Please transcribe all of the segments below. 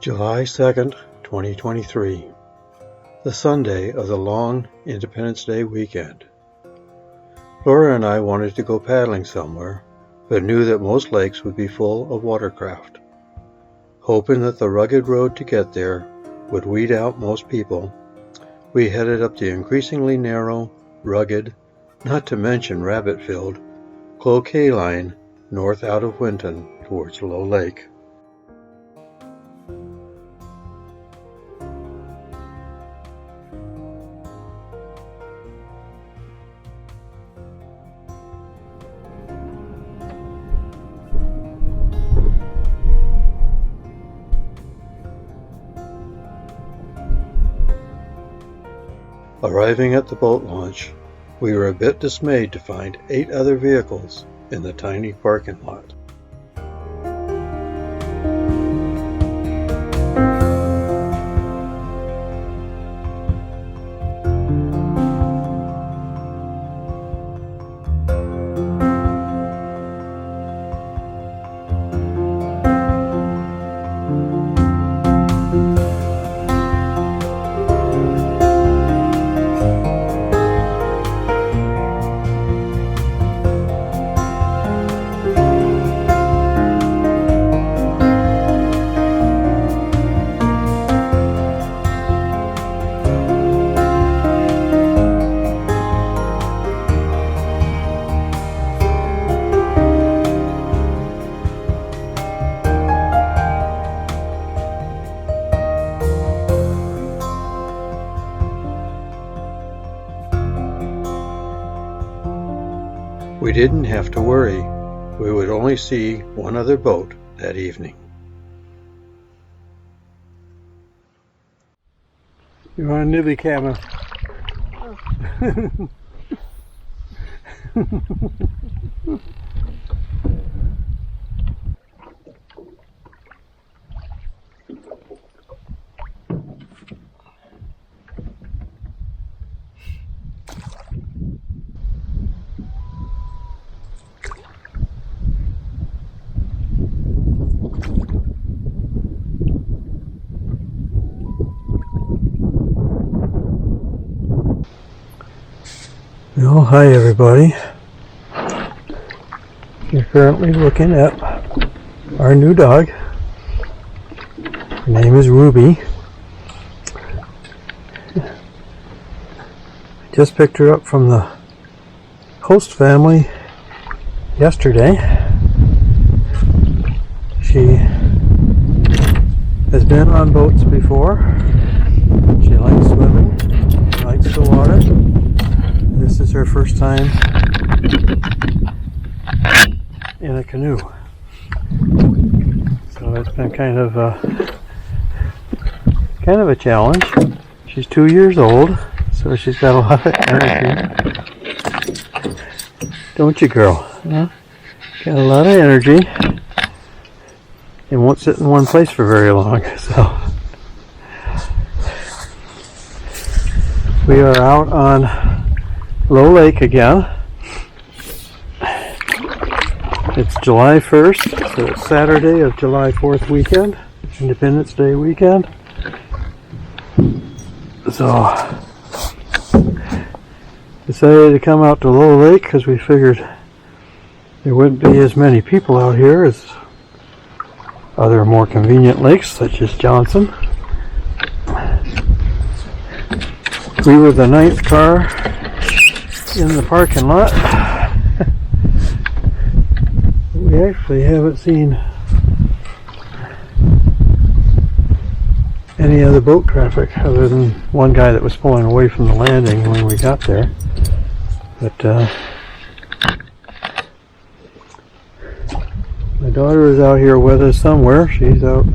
July 2nd, 2023, the Sunday of the long Independence Day weekend. Laura and I wanted to go paddling somewhere, but knew that most lakes would be full of watercraft. Hoping that the rugged road to get there would weed out most people, we headed up the increasingly narrow, rugged, not to mention rabbit-filled, Cloquet line north out of Winton towards Low Lake. Arriving at the boat launch, we were a bit dismayed to find 8 other vehicles in the tiny parking lot. We didn't have to worry. We would only see one other boat that evening. You want a nibby, Kama? Oh. Well, hi everybody. You're currently looking at our new dog. Her name is Ruby. Just picked her up from the host family yesterday. She has been on boats before. She likes swimming. She likes the water. This is her first time in a canoe, so it's been kind of a challenge. She's 2 years old, so she's got a lot of energy, don't you, girl? Huh? Got a lot of energy and won't sit in one place for very long. So we are out on Low Lake again. It's July 1st, so it's Saturday of July 4th weekend, Independence Day weekend. So, decided to come out to Low Lake because we figured there wouldn't be as many people out here as other more convenient lakes such as Johnson. We were the 9th car in the parking lot. We actually haven't seen any other boat traffic other than one guy that was pulling away from the landing when we got there. But my daughter is out here with us somewhere. She's out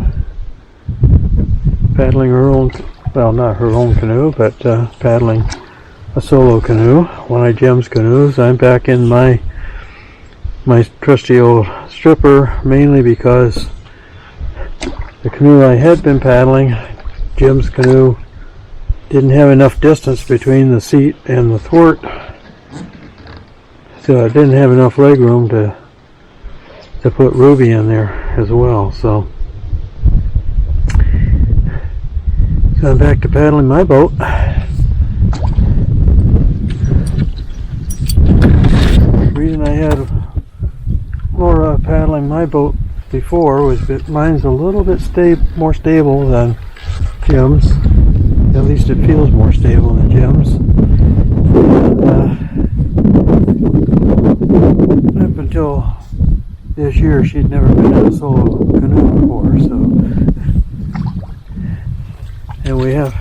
paddling her own, well, not her own canoe, but paddling a solo canoe, one of Jim's canoes. I'm back in my trusty old stripper, mainly because the canoe I had been paddling, Jim's canoe, didn't have enough distance between the seat and the thwart, so I didn't have enough leg room to put Ruby in there as well. So I'm back to paddling my boat. The reason I had Laura paddling my boat before was that mine's a little bit more stable than Jim's. At least it feels more stable than Jim's. Up until this year, she'd never been in a solo canoe before, so. And we have,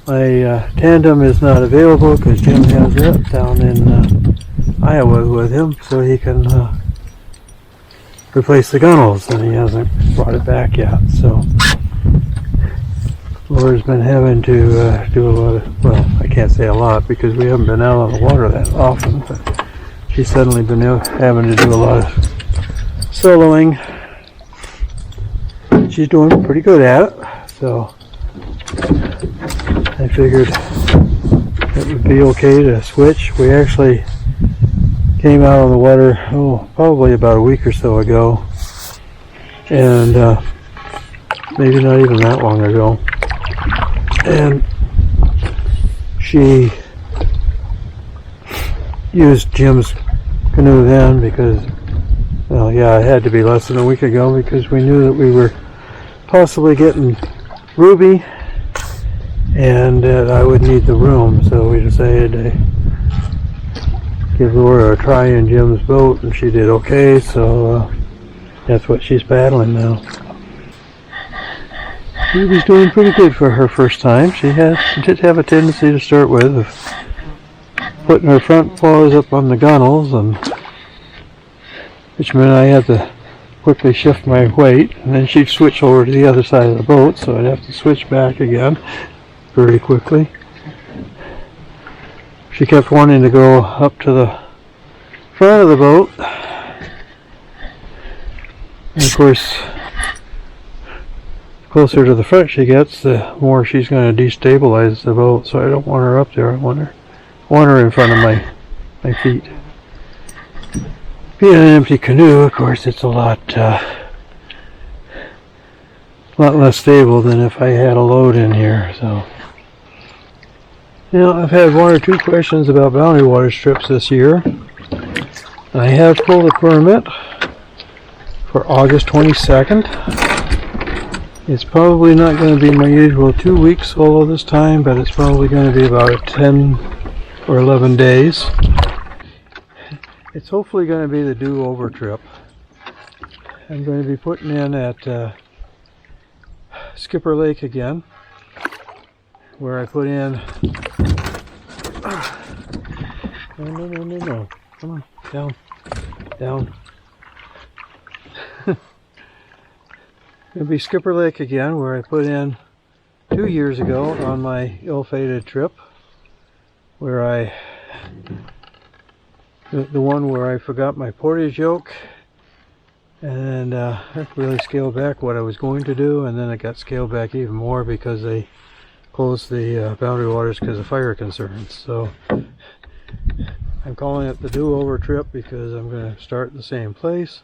my tandem is not available because Jim has it down in Iowa with him, so he can replace the gunnels, and he hasn't brought it back yet. So Laura's been having to do a lot of, well, I can't say a lot because we haven't been out on the water that often, but she's suddenly been having to do a lot of soloing. She's doing pretty good at it, so I figured it would be okay to switch. We actually came out on the water, probably about a week or so ago, and maybe not even that long ago, and she used Jim's canoe then because, well, yeah, it had to be less than a week ago because we knew that we were possibly getting Ruby and that I would need the room, so we decided to give Laura a try in Jim's boat, and she did okay, so that's what she's paddling now. She was doing pretty good for her first time. She did have a tendency to start with of putting her front paws up on the gunnels, and which meant I had to quickly shift my weight, and then she'd switch over to the other side of the boat, so I'd have to switch back again very quickly. She kept wanting to go up to the front of the boat, and of course, the closer to the front she gets, the more she's going to destabilize the boat, so I don't want her up there. I want her in front of my feet. Being an empty canoe, of course, it's a lot less stable than if I had a load in here. So, now I've had one or two questions about boundary water strips this year. I have pulled a permit for August 22nd. It's probably not going to be my usual 2 weeks solo this time, but it's probably going to be about 10 or 11 days. It's hopefully going to be the do-over trip. I'm going to be putting in at Skipper Lake again, where I put in... No. Come on, down. It'll be Skipper Lake again, where I put in 2 years ago on my ill-fated trip, where the one where I forgot my portage yoke, and I really scaled back what I was going to do, and then it got scaled back even more because they closed the boundary waters because of fire concerns. So I'm calling it the do-over trip because I'm going to start in the same place.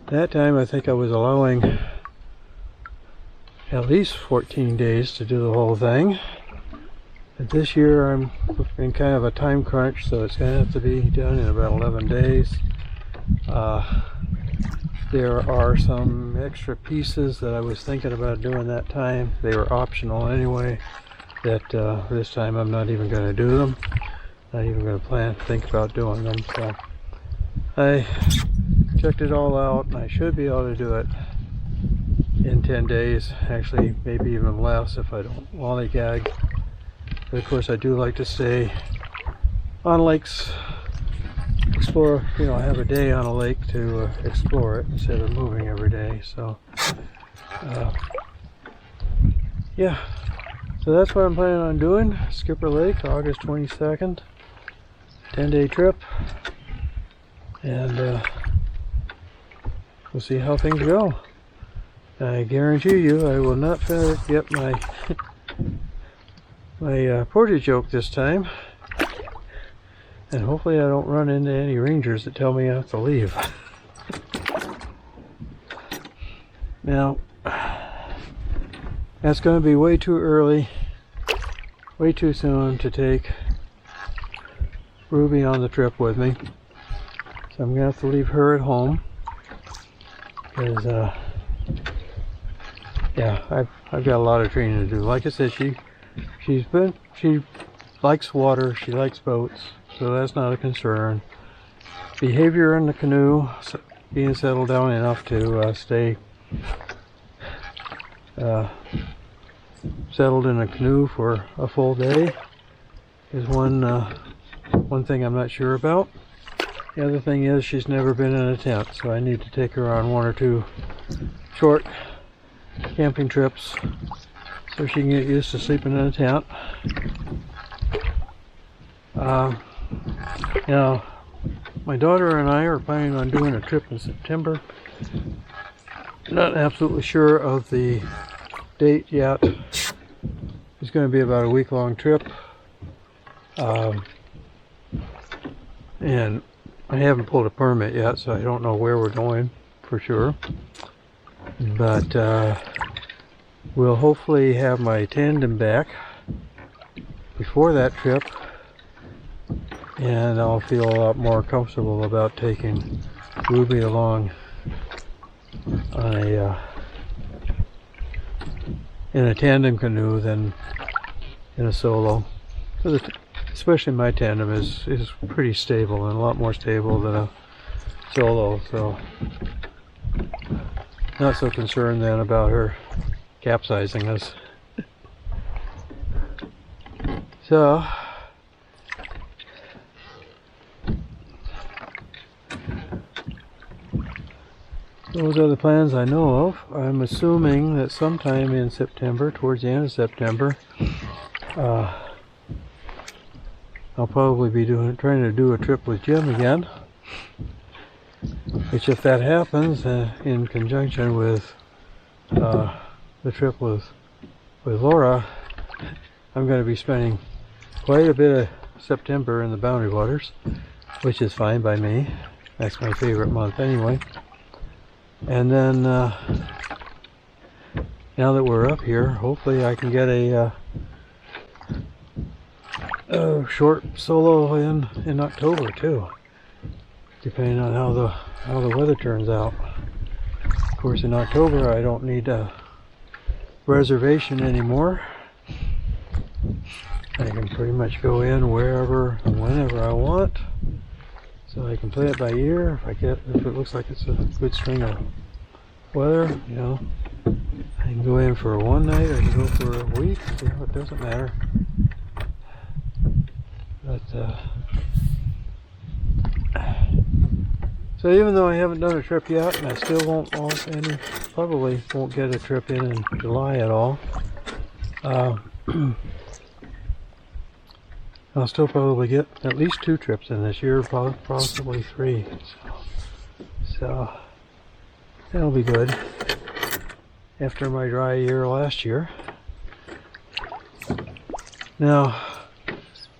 That time I think I was allowing at least 14 days to do the whole thing. But this year I'm in kind of a time crunch, so it's going to have to be done in about 11 days. There are some extra pieces that I was thinking about doing that time. They were optional anyway, that this time I'm not even going to do them. Not even going to think about doing them. So I checked it all out, and I should be able to do it in 10 days. Actually, maybe even less if I don't lollygag. But of course, I do like to stay on lakes, explore, have a day on a lake to explore it instead of moving every day. So, yeah. So that's what I'm planning on doing. Skipper Lake, August 22nd. 10-day trip. And we'll see how things go. I guarantee you I will not get my portage yoke this time, and hopefully I don't run into any rangers that tell me I have to leave. Now, That's going to be way too early, way too soon to take Ruby on the trip with me. So I'm going to have to leave her at home. Because, yeah, I've got a lot of training to do. Like I said, she likes water, she likes boats, so that's not a concern. Behavior in the canoe, being settled down enough to stay settled in a canoe for a full day is one thing I'm not sure about. The other thing is she's never been in a tent, so I need to take her on 1 or 2 short camping trips so she can get used to sleeping in a tent. Now, my daughter and I are planning on doing a trip in September. Not absolutely sure of the date yet. It's going to be about a week-long trip. And I haven't pulled a permit yet, so I don't know where we're going for sure. But we'll hopefully have my tandem back before that trip, and I'll feel a lot more comfortable about taking Ruby along on in a tandem canoe than in a solo. Especially my tandem is pretty stable, and a lot more stable than a solo, so not so concerned then about her capsizing us. So those are the plans I know of. I'm assuming that sometime in September, towards the end of September, I'll probably be trying to do a trip with Jim again. Which, if that happens, in conjunction with the trip with Laura, I'm going to be spending quite a bit of September in the Boundary Waters, which is fine by me. That's my favorite month anyway. And then, now that we're up here, hopefully I can get a short solo in October too, depending on how the weather turns out. Of course, in October I don't need a reservation anymore. I can pretty much go in wherever and whenever I want, so I can play it by ear. If it looks like it's a good string of weather, I can go in for one night, I can go for a week, it doesn't matter. But so even though I haven't done a trip yet, and I still probably won't get a trip in July at all, I'll still probably get at least 2 trips in this year, possibly 3. So that'll be good after my dry year last year. Now,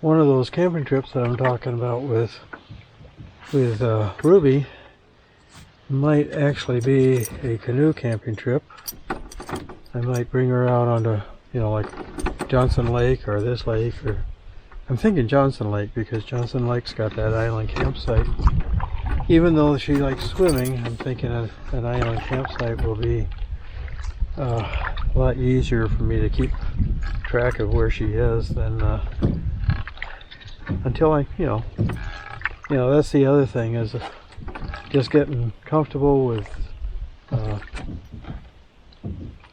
one of those camping trips that I'm talking about with Ruby might actually be a canoe camping trip. I might bring her out onto, like Johnson Lake or this lake, or I'm thinking Johnson Lake because Johnson Lake's got that island campsite. Even though she likes swimming, I'm thinking an island campsite will be a lot easier for me to keep track of where she is than until that's the other thing, is just getting comfortable with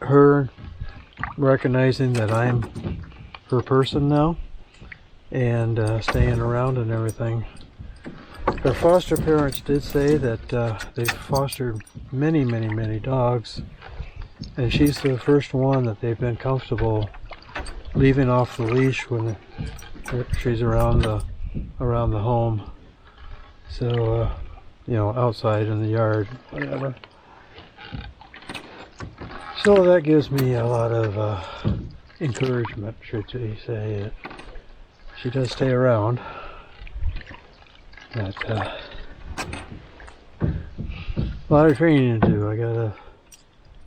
her, recognizing that I'm her person now, and staying around and everything. Her foster parents did say that they've fostered many, many, many dogs, and she's the first one that they've been comfortable leaving off the leash when she's around the home. So outside in the yard, whatever. So that gives me a lot of encouragement, should we say, that she does stay around. But a lot of training to do. I gotta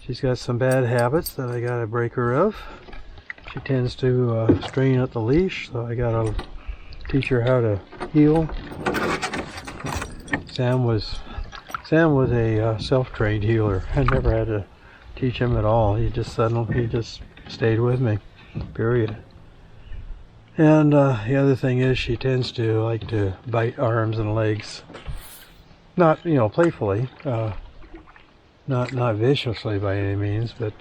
She's got some bad habits that I gotta break her of. She tends to strain at the leash, so I gotta teach her how to heel. Sam was a self-trained healer. I never had to teach him at all. He just stayed with me, period. And the other thing is, she tends to like to bite arms and legs. Not, playfully, not viciously by any means, but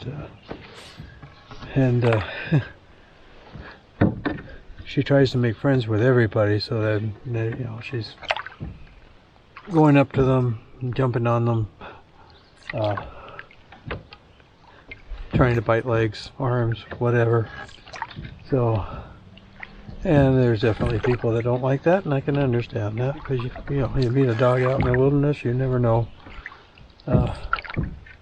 she tries to make friends with everybody, so that she's going up to them, jumping on them, trying to bite legs, arms, whatever. So, and there's definitely people that don't like that, and I can understand that, because you meet a dog out in the wilderness, you never know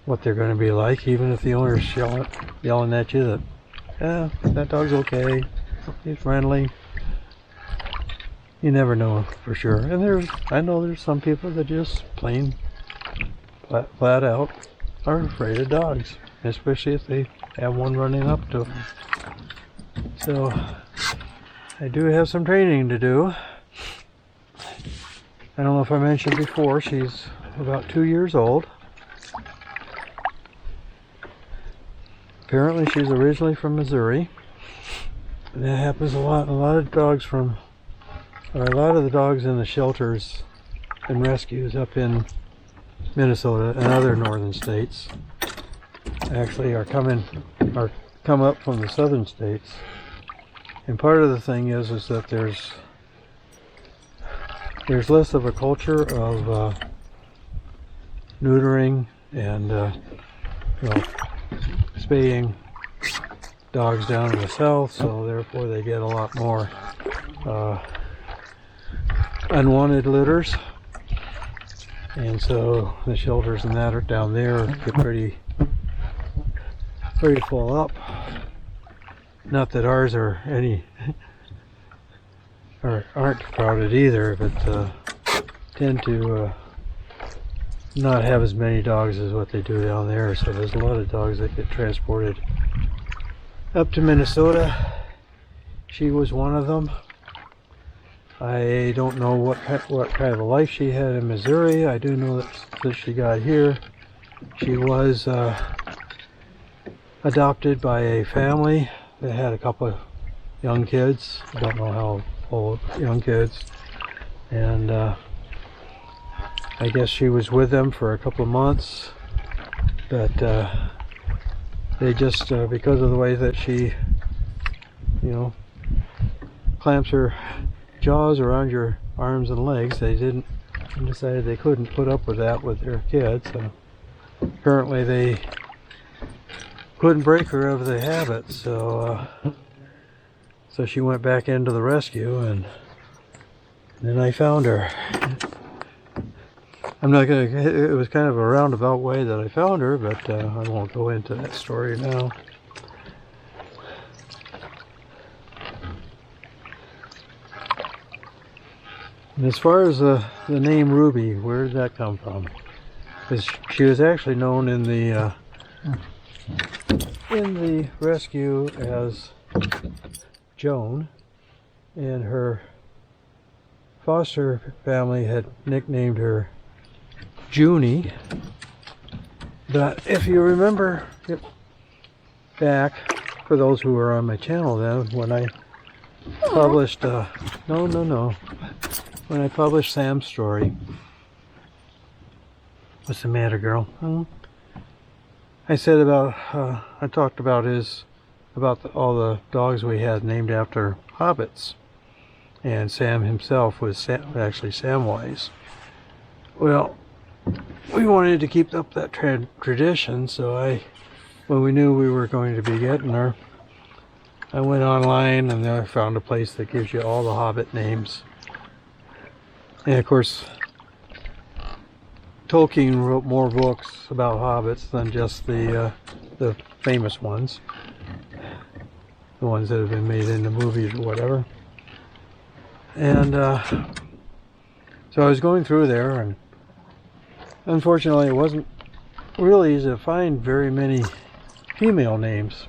what they're going to be like, even if the owner's yelling at you that, that dog's okay, he's friendly. You never know for sure. And I know there's some people that just plain flat out are afraid of dogs, especially if they have one running up to them. So I do have some training to do. I don't know if I mentioned before, she's about 2 years old. Apparently she's originally from Missouri. And that happens a lot. A lot of the dogs in the shelters and rescues up in Minnesota and other northern states actually come up from the southern states. And part of the thing is that there's less of a culture of neutering and spaying dogs down in the south, so therefore they get a lot more unwanted litters, and so the shelters and that are down there get pretty full up. Not that ours aren't crowded either, but tend to not have as many dogs as what they do down there. So there's a lot of dogs that get transported up to Minnesota. She was one of them. I don't know what kind of a life she had in Missouri. I do know that she got here. She was adopted by a family that had a couple of young kids. I don't know how old young kids. And I guess she was with them for a couple of months. But they just, because of the way that she, clamps her jaws around your arms and legs, they decided they couldn't put up with that with their kids. So apparently they couldn't break her of the habit, so she went back into the rescue, and then I found her. It was kind of a roundabout way that I found her, but I won't go into that story now. And as far as the name Ruby, where did that come from? Because she was actually known in the rescue as Joan, and her foster family had nicknamed her Junie. But if you remember back, for those who were on my channel then, when I published when I published Sam's story. What's the matter, girl? I said I talked about all the dogs we had named after hobbits, and Sam himself was actually Samwise. Well, we wanted to keep up that tradition, so when we knew we were going to be getting her, I went online and I found a place that gives you all the hobbit names. And of course, Tolkien wrote more books about hobbits than just the famous ones, the ones that have been made into movies or whatever. And so I was going through there, and unfortunately it wasn't really easy to find very many female names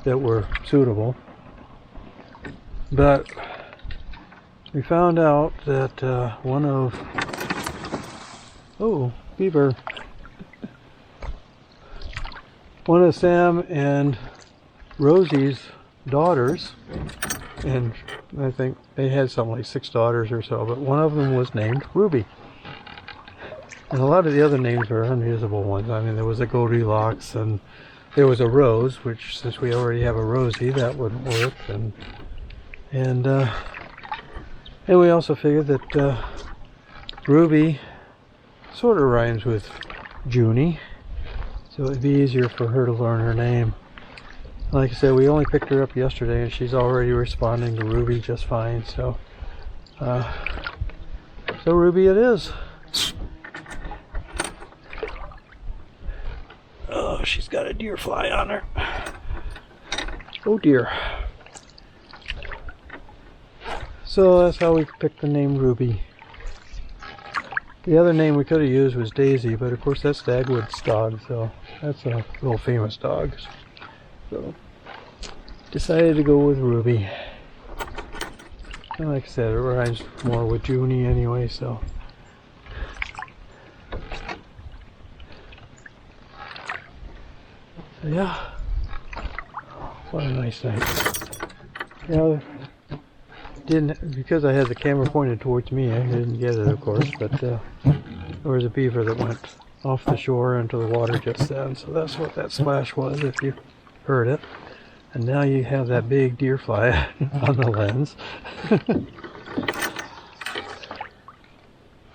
that were suitable, but we found out that beaver. One of Sam and Rosie's daughters, and I think they had something like 6 daughters or so, but one of them was named Ruby. And a lot of the other names were unusable ones. I mean, there was a Goldilocks, and there was a Rose, which, since we already have a Rosie, that wouldn't work. And we also figured that Ruby sort of rhymes with Junie, so it'd be easier for her to learn her name. Like I said, we only picked her up yesterday, and she's already responding to Ruby just fine. So Ruby it is. Oh, she's got a deer fly on her. Oh dear. So that's how we picked the name Ruby. The other name we could have used was Daisy, but of course that's Dagwood's dog, so that's a real famous dog. So decided to go with Ruby. And like I said, it rhymes more with Junie anyway, so. So yeah, what a nice night. Yeah, because I had the camera pointed towards me, I didn't get it, of course, but there was a beaver that went off the shore into the water just then, so that's what that splash was, if you heard it. And now you have that big deer fly on the lens.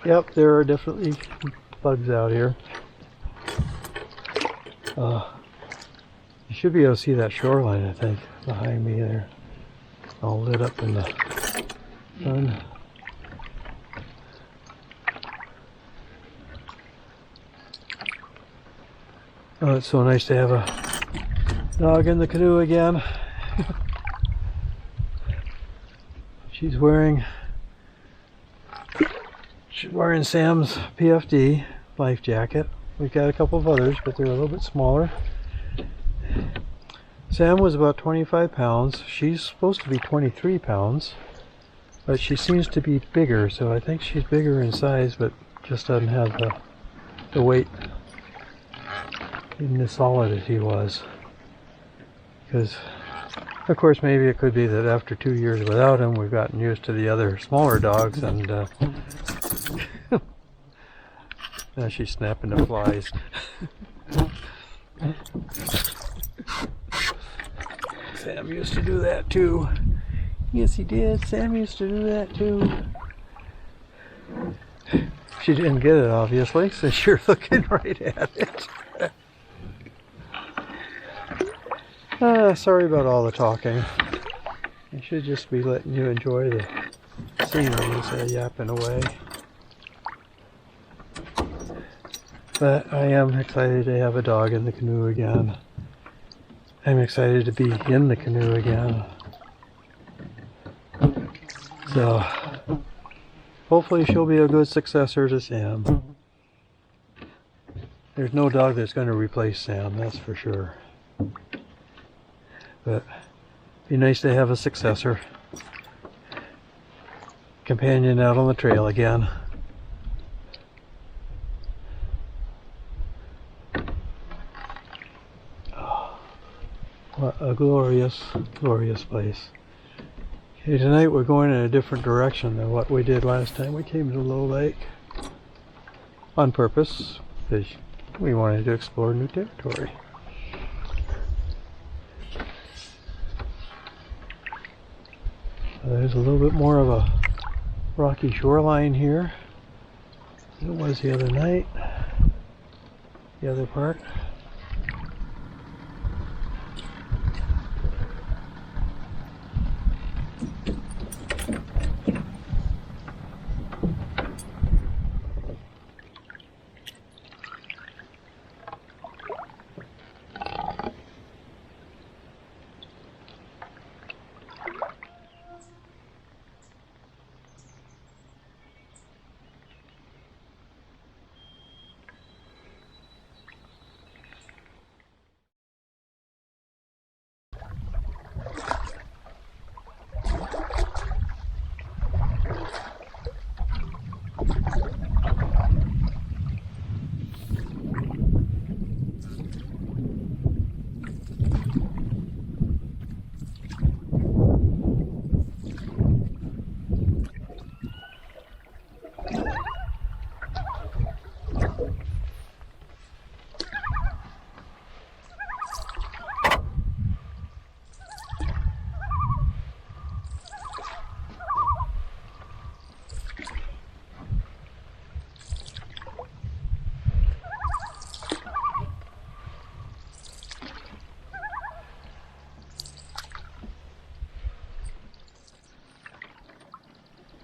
Yep, there are definitely bugs out here. You should be able to see that shoreline, I think, behind me there, all lit up in the sun. Oh, it's so nice to have a dog in the canoe again. She's wearing Sam's PFD life jacket. We've got a couple of others, but they're a little bit smaller. Sam was about 25 pounds. She's supposed to be 23 pounds, but she seems to be bigger, so I think she's bigger in size, but just doesn't have the weight in as solid as he was. Because, of course, maybe it could be that after 2 years without him, we've gotten used to the other smaller dogs, and now she's snapping the flies. Sam used to do that too. Yes, he did. Sam used to do that too. She didn't get it, obviously, since you're looking right at it. Sorry about all the talking. I should just be letting you enjoy the scenery instead of yapping away. But I am excited to have a dog in the canoe again. I'm excited to be in the canoe again. So, hopefully she'll be a good successor to Sam. There's no dog that's going to replace Sam, that's for sure. But it'd be nice to have a successor. Companion out on the trail again. Oh, what a glorious, glorious place. Okay, tonight we're going in a different direction than what we did last time we came to Low Lake. On purpose, because we wanted to explore new territory. There's a little bit more of a rocky shoreline here than it was the other night, the other part.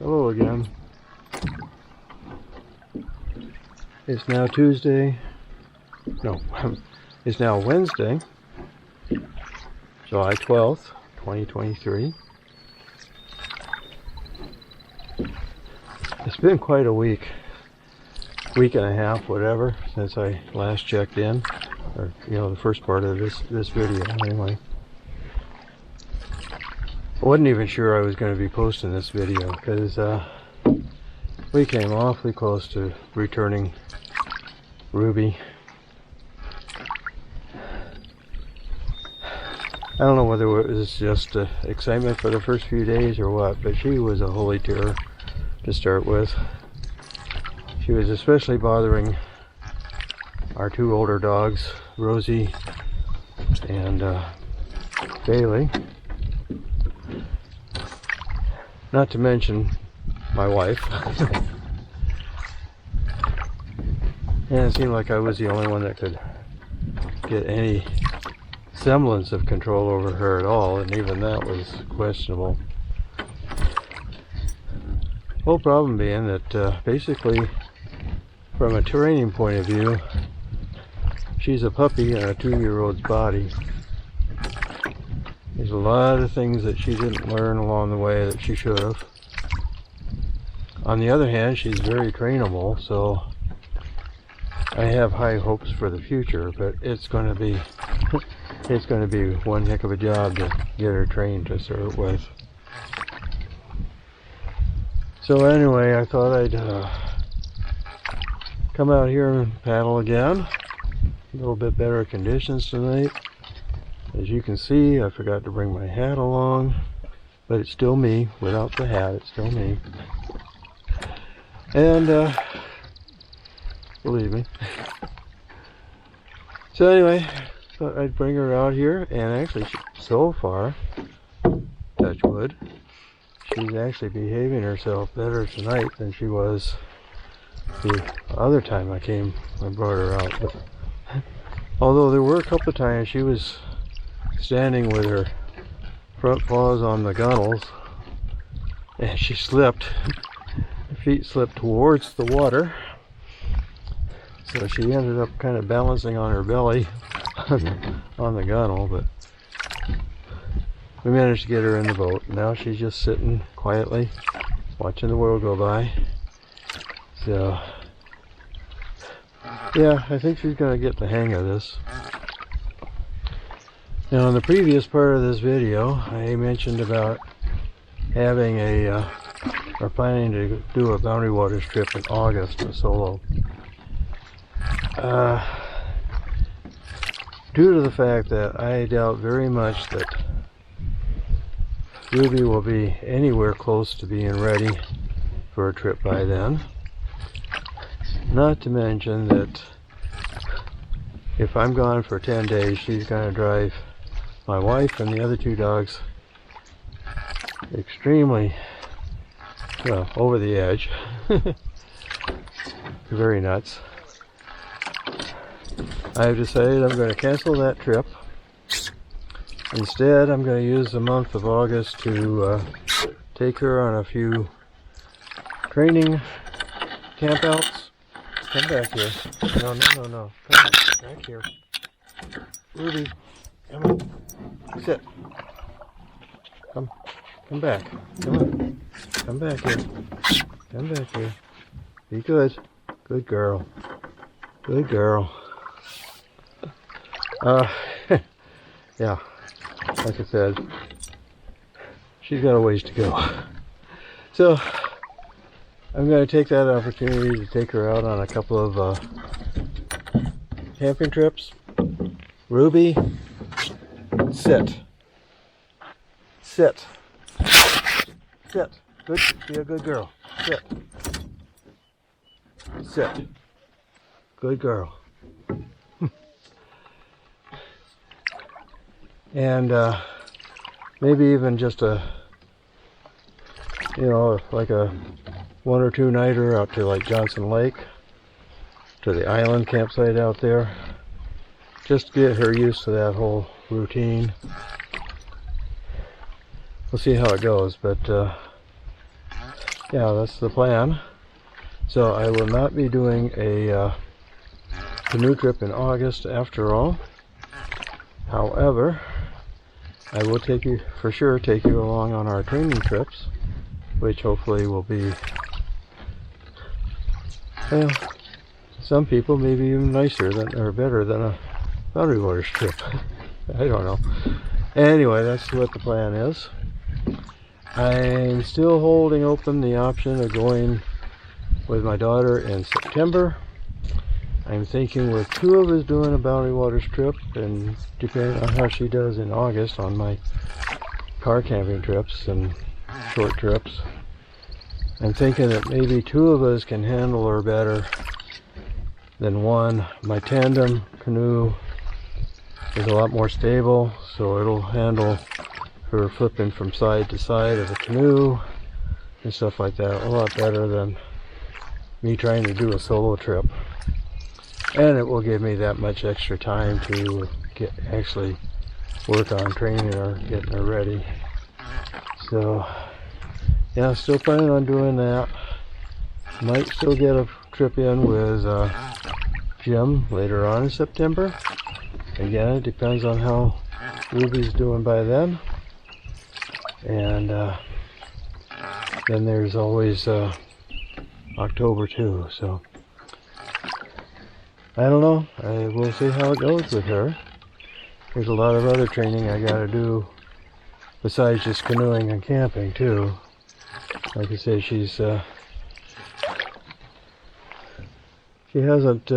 Hello again. It's now Tuesday. No, it's now Wednesday, July 12th, 2023. It's been quite a week and a half, whatever, since I last checked in, or the first part of this video anyway. I wasn't even sure I was going to be posting this video because we came awfully close to returning Ruby. I don't know whether it was just excitement for the first few days or what, but she was a holy terror to start with. She was especially bothering our two older dogs, Rosie and Bailey. Not to mention my wife. And it seemed like I was the only one that could get any semblance of control over her at all, and even that was questionable. Whole problem being that basically, from a training point of view, she's a puppy in a 2-year-old's body. There's a lot of things that she didn't learn along the way that she should have. On the other hand, she's very trainable, so I have high hopes for the future, but it's going to be one heck of a job to get her trained to start with. So anyway, I thought I'd come out here and paddle again. A little bit better conditions tonight. As you can see, I forgot to bring my hat along, but it's still me. Without the hat, it's still me. And believe me. So anyway, thought I'd bring her out here, and actually, so far, touch wood, she's actually behaving herself better tonight than she was the other time I brought her out. But, although there were a couple of times she was standing with her front paws on the gunnels, and she slipped. Her feet slipped towards the water, so she ended up kind of balancing on her belly on the gunnel, but we managed to get her in the boat. Now she's just sitting quietly watching the world go by. So yeah, I think she's going to get the hang of this. Now, in the previous part of this video, I mentioned about having or planning to do a Boundary Waters trip in August, a solo. Due to the fact that I doubt very much that Ruby will be anywhere close to being ready for a trip by then. Not to mention that if I'm gone for 10 days, she's going to drive my wife and the other two dogs extremely, well, over the edge. Very nuts. I've decided I'm going to cancel that trip. Instead, I'm going to use the month of August to take her on a few training campouts. Come back here. No. Come back here. Ruby, come on. Sit. Come back. Come on. Come back here. Come back here. Be good. Good girl. Good girl. Yeah, like I said, she's got a ways to go. So, I'm going to take that opportunity to take her out on a couple of camping trips. Ruby, sit. Sit. Sit. Good. Be a good girl. Sit. Sit. Good girl. And maybe even just like a 1 or 2 nighter out to like Johnson Lake, to the island campsite out there, just to get her used to that whole routine. We'll see how it goes, but yeah, that's the plan. So I will not be doing a canoe trip in August after all. However, I will take you along on our training trips, which hopefully will be, well, some people maybe even nicer than, or better than a Boundary Waters trip. I don't know. Anyway, that's what the plan is. I'm still holding open the option of going with my daughter in September. I'm thinking with 2 of us doing a Boundary Waters trip, and depending on how she does in August on my car camping trips and short trips, I'm thinking that maybe 2 of us can handle her better than one. My tandem canoe is a lot more stable, so it'll handle her flipping from side to side of the canoe and stuff like that a lot better than me trying to do a solo trip. And it will give me that much extra time to actually work on training her, getting her ready. So yeah, still planning on doing that. Might still get a trip in with Jim later on in September. Again, it depends on how Ruby's doing by then. And then there's always October too, so I don't know. I will see how it goes with her. There's a lot of other training I gotta do besides just canoeing and camping too. Like I say, she hasn't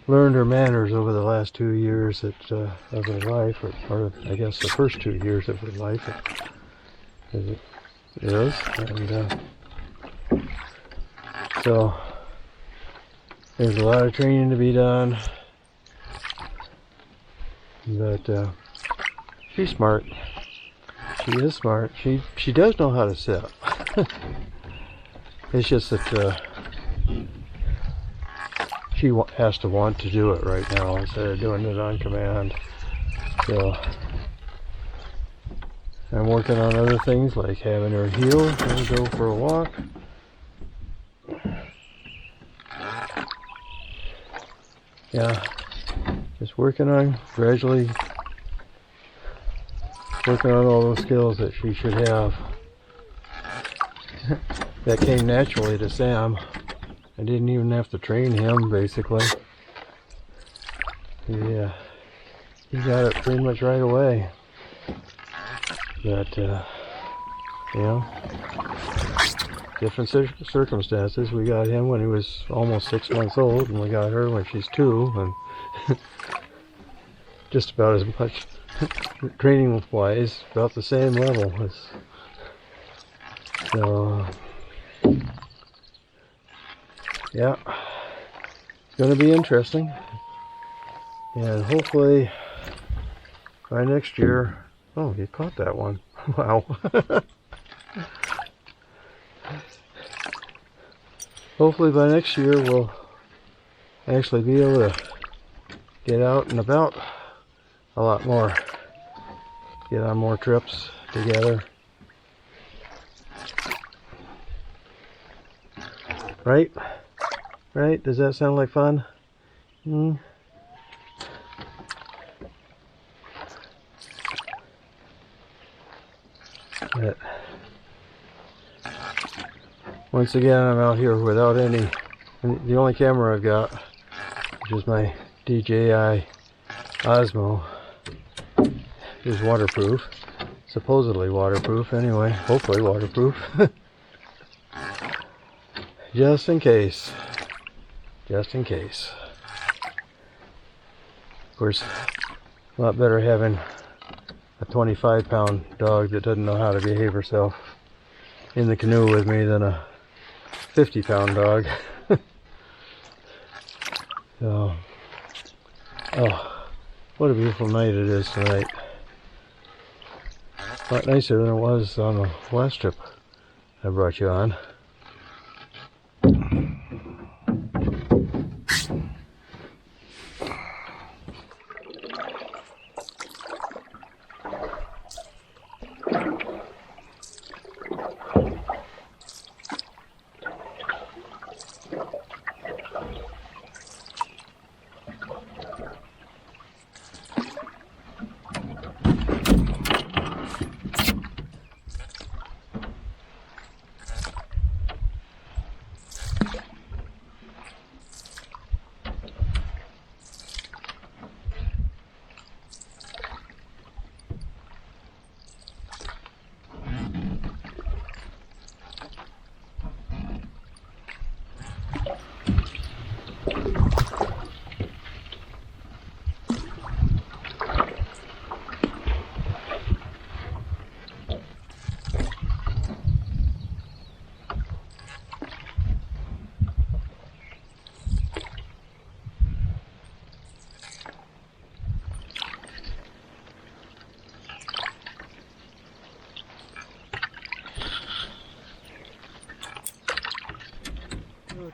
learned her manners over the last 2 years of her life, or I guess the first 2 years of her life as it is, and so there's a lot of training to be done, but she's smart. She is smart. She does know how to sit. It's just that she has to want to do it right now instead of doing it on command. So I'm working on other things like having her heel and go for a walk. Yeah, just gradually working on all those skills that she should have. That came naturally to Sam. I didn't even have to train him, basically. Yeah, he got it pretty much right away. But, you know, different circumstances. We got him when he was almost 6 months old, and we got her when she's 2, and just about as much training-wise, about the same level. So, yeah, it's going to be interesting, and hopefully by next year. Oh, you caught that one. Wow. Hopefully by next year we'll actually be able to get out and about a lot more, get on more trips together. Right? Right? Does that sound like fun? But once again, I'm out here without the only camera I've got, which is my DJI Osmo, is waterproof. Supposedly waterproof anyway, hopefully waterproof. Just in case. Just in case. Of course, a lot better having a 25-pound dog that doesn't know how to behave herself in the canoe with me than a 50-pound dog. So, oh, what a beautiful night it is tonight. A lot nicer than it was on the last trip I brought you on.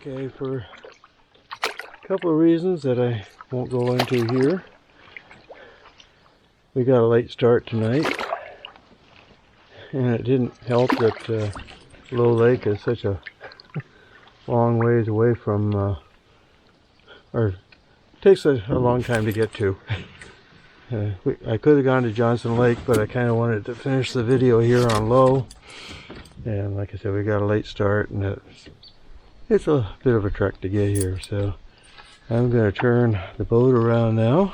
Okay, for a couple of reasons that I won't go into here. We got a late start tonight, and it didn't help that Low Lake is such a long ways away from, or takes a long time to get to. I could have gone to Johnson Lake, but I kind of wanted to finish the video here on Low. And like I said, we got a late start, and it's a bit of a trek to get here. So I'm going to turn the boat around now.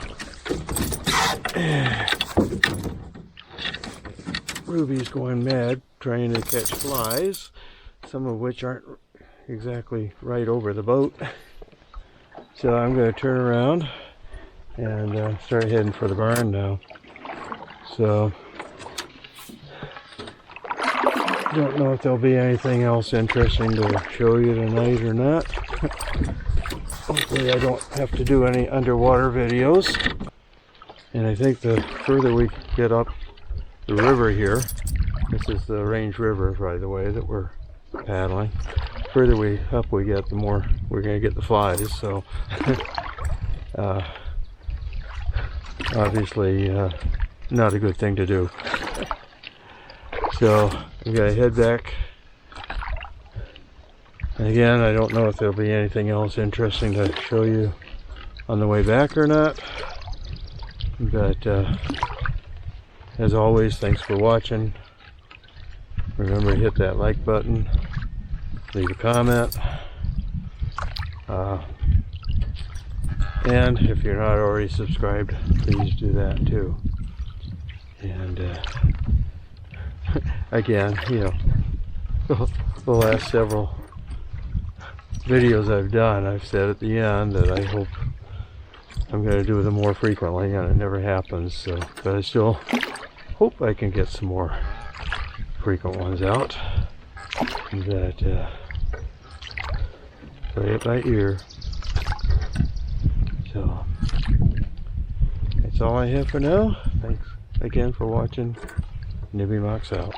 Ruby's going mad trying to catch flies, some of which aren't exactly right over the boat. So I'm going to turn around and start heading for the barn now. So don't know if there'll be anything else interesting to show you tonight or not. Hopefully I don't have to do any underwater videos. And I think the further we get up the river here, this is the Range River, by the way, that we're paddling. The further we get, the more we're going to get the flies. So obviously not a good thing to do. So we gotta head back. And again, I don't know if there'll be anything else interesting to show you on the way back or not. But as always, thanks for watching. Remember to hit that like button, leave a comment, and if you're not already subscribed, please do that too. And again, you know, the last several videos I've done, I've said at the end that I hope I'm going to do them more frequently, and it never happens. So, but I still hope I can get some more frequent ones out that play it by ear. So that's all I have for now. Thanks again for watching. Nibby Mox out.